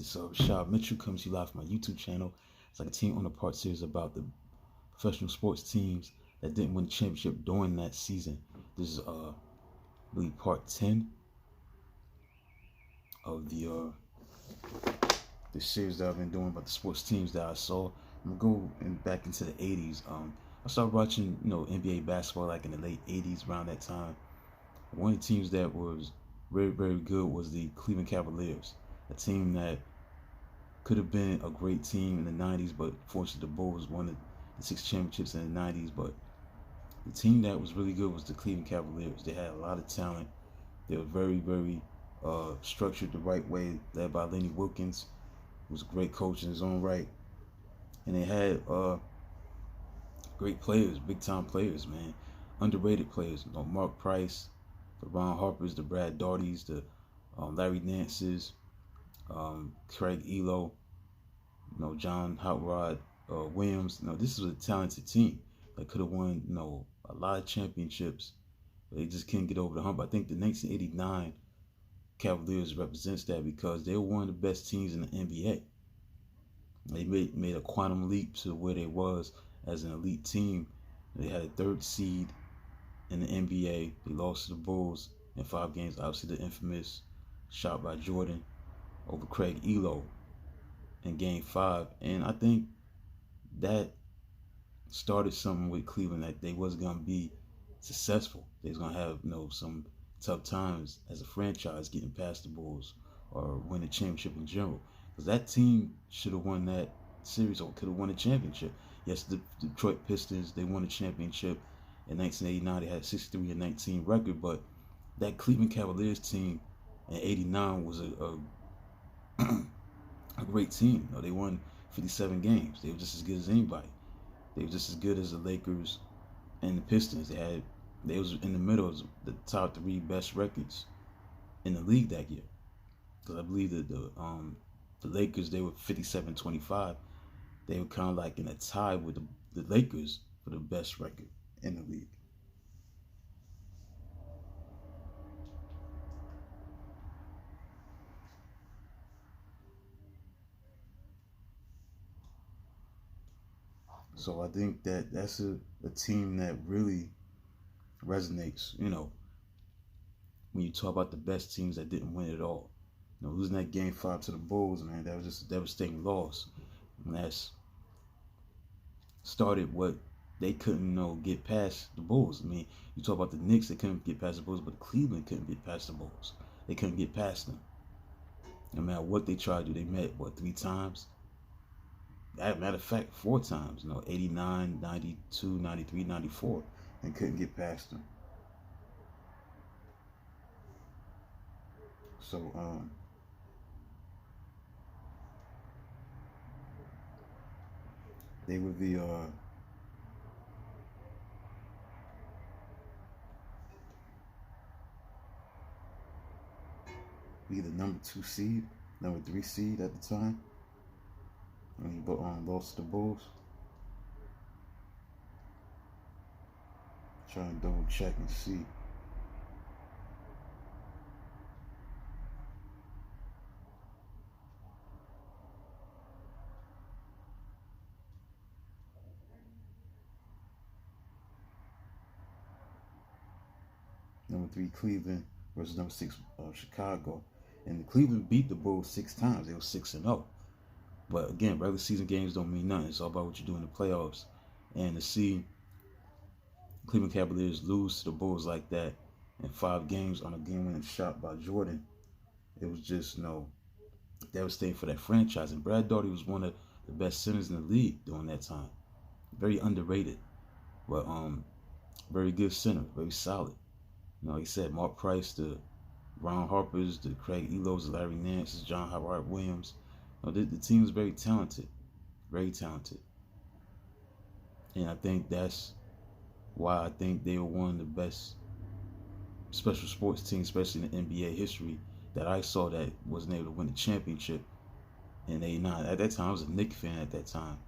This Rashad Mitchell comes to you live from my YouTube channel. It's like a team on a part series about the professional sports teams that didn't win the championship during that season. This is I believe part 10 of the series that I've been doing about the sports teams that I saw. I'm gonna go back into the 80s. I started watching, NBA basketball like in the late 80s, around that time. One of the teams that was very, very good was the Cleveland Cavaliers, a team that could have been a great team in the 90s, but fortunately the Bulls won the 6 championships in the 90s. But the team that was really good was the Cleveland Cavaliers. They had a lot of talent. They were very, very structured the right way, led by Lenny Wilkins, who was a great coach in his own right. And they had great players, big-time players, man. Underrated players. Mark Price, the Ron Harpers, the Brad Daughtys, the Larry Nances, Craig Elo, John Hot Rod Williams. This was a talented team that could have won, a lot of championships. But they just couldn't get over the hump. I think the 1989 Cavaliers represents that because they were one of the best teams in the NBA. They made a quantum leap to where they was as an elite team. They had a 3rd seed in the NBA. They lost to the Bulls in 5 games. Obviously, the infamous shot by Jordan over Craig Elo in Game 5. And I think that started something with Cleveland, that they was going to be successful. They was going to have, some tough times as a franchise getting past the Bulls or win the championship in general. Because that team should have won that series or could have won a championship. Yes, the Detroit Pistons, they won a championship in 1989. They had a 63-19 record, but that Cleveland Cavaliers team in '89 was a great team. They won 57 games. They were just as good as anybody. They were just as good as the Lakers and the Pistons. They was in the middle of the top 3 best records in the league that year. Because I believe that the Lakers, they were 57-25. They were kind of like in a tie with the Lakers for the best record in the league. So I think that's a team that really resonates, when you talk about the best teams that didn't win it all. Losing that Game 5 to the Bulls, man, that was just a devastating loss. And that's started what they couldn't, get past the Bulls. I mean, you talk about the Knicks, they couldn't get past the Bulls, but Cleveland couldn't get past the Bulls. They couldn't get past them. No matter what they tried to do, they met, 3 times? As a matter of fact, 4 times. 89, 92, 93, 94, and couldn't get past them. So, they were the number 2 seed, number 3 seed at the time. When he lost to the Bulls. Trying to double check and see. Number 3 Cleveland versus number 6 Chicago. And Cleveland beat the Bulls 6 times. They were 6-0. But again, regular season games don't mean nothing. It's all about what you do in the playoffs. And to see Cleveland Cavaliers lose to the Bulls like that in 5 games on a game-winning shot by Jordan, it was just, devastating for that franchise. And Brad Daugherty was one of the best centers in the league during that time. Very underrated, but very good center, very solid. Like I said, Mark Price, the Ron Harpers, the Craig Elos, the Larry Nances, John Howard Williams. The team was very talented, very talented. And I think that's why I think they were one of the best special sports teams, especially in the NBA history, that I saw that wasn't able to win the championship in '89. At that time, I was a Knicks fan at that time.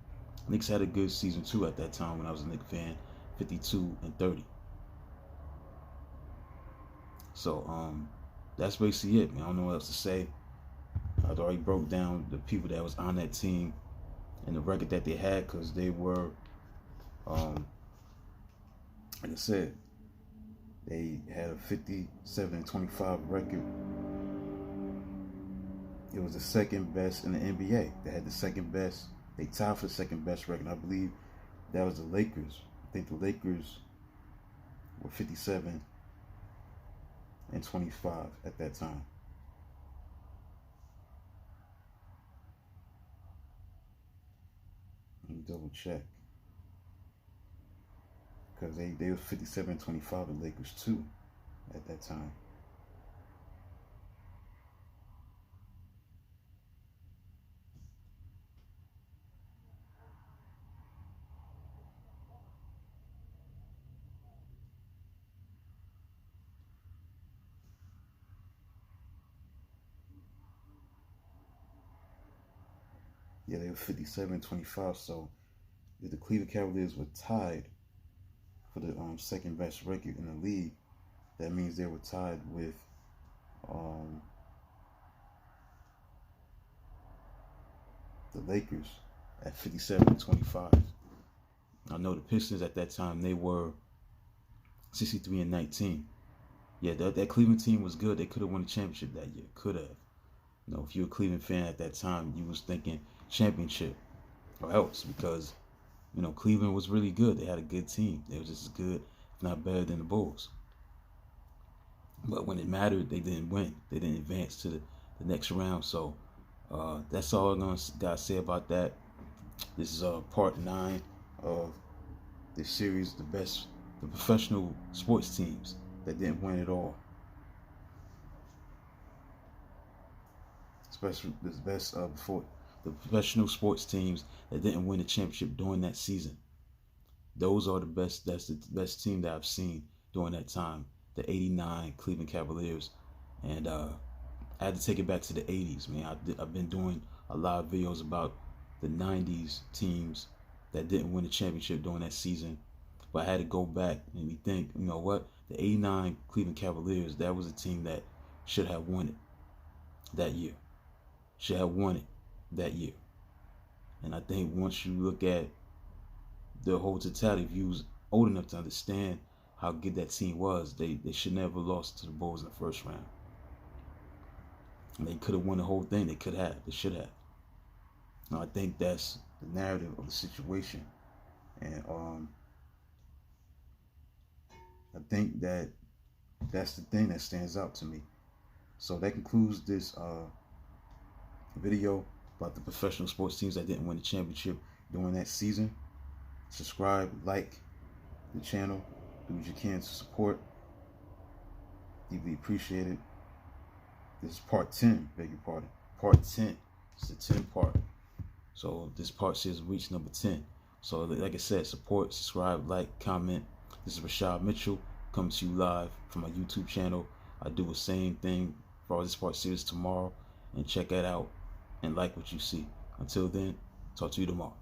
Knicks had a good season too at that time when I was a Knicks fan, 52-30. So that's basically it, man. I don't know what else to say. I'd already broke down the people that was on that team and the record that they had, because they were, like I said, they had a 57-25 record. It was the second best in the NBA. They had the second best. They tied for the second best record. I believe that was the Lakers. I think the Lakers were 57-25 at that time. Let me double check. Because they were 57-25, the Lakers too, at that time. Yeah, they were 57-25. So if the Cleveland Cavaliers were tied for the second best record in the league, that means they were tied with the Lakers at 57-25. I know the Pistons at that time, they were 63-19. Yeah, that Cleveland team was good. They could have won the championship that year. Could have. You know, if you were a Cleveland fan at that time, you was thinking championship or else, because, you know, Cleveland was really good. They had a good team. They were just as good, if not better, than the Bulls. But when it mattered, they didn't win. They didn't advance to the next round. So that's all I'm going to say about that. This is part 9 of this series, the professional sports teams that didn't win it all. Especially before the professional sports teams that didn't win the championship during that season. Those are the best. That's the best team that I've seen during that time. The '89 Cleveland Cavaliers, and I had to take it back to the '80s. Man, I've been doing a lot of videos about the '90s teams that didn't win the championship during that season, but I had to go back and think. You know what? The '89 Cleveland Cavaliers, that was a team that should have won it that year. Should have won it that year. And I think once you look at the whole totality, if you was old enough to understand how good that team was, they should never have lost to the Bulls in the first round. And they could have won the whole thing. They could have. They should have. Now, I think that's the narrative of the situation. And I think that's the thing that stands out to me. So that concludes this video about the professional sports teams that didn't win the championship during that season. Subscribe, like the channel, do what you can to support. Deeply appreciated. This is part 10, beg your pardon. Part 10. It's the 10th part. So this part says reach number 10. So like I said, support, subscribe, like, comment. This is Rashad Mitchell coming to you live from my YouTube channel. I do the same thing for this part series tomorrow, and check that out and like what you see. Until then, talk to you tomorrow.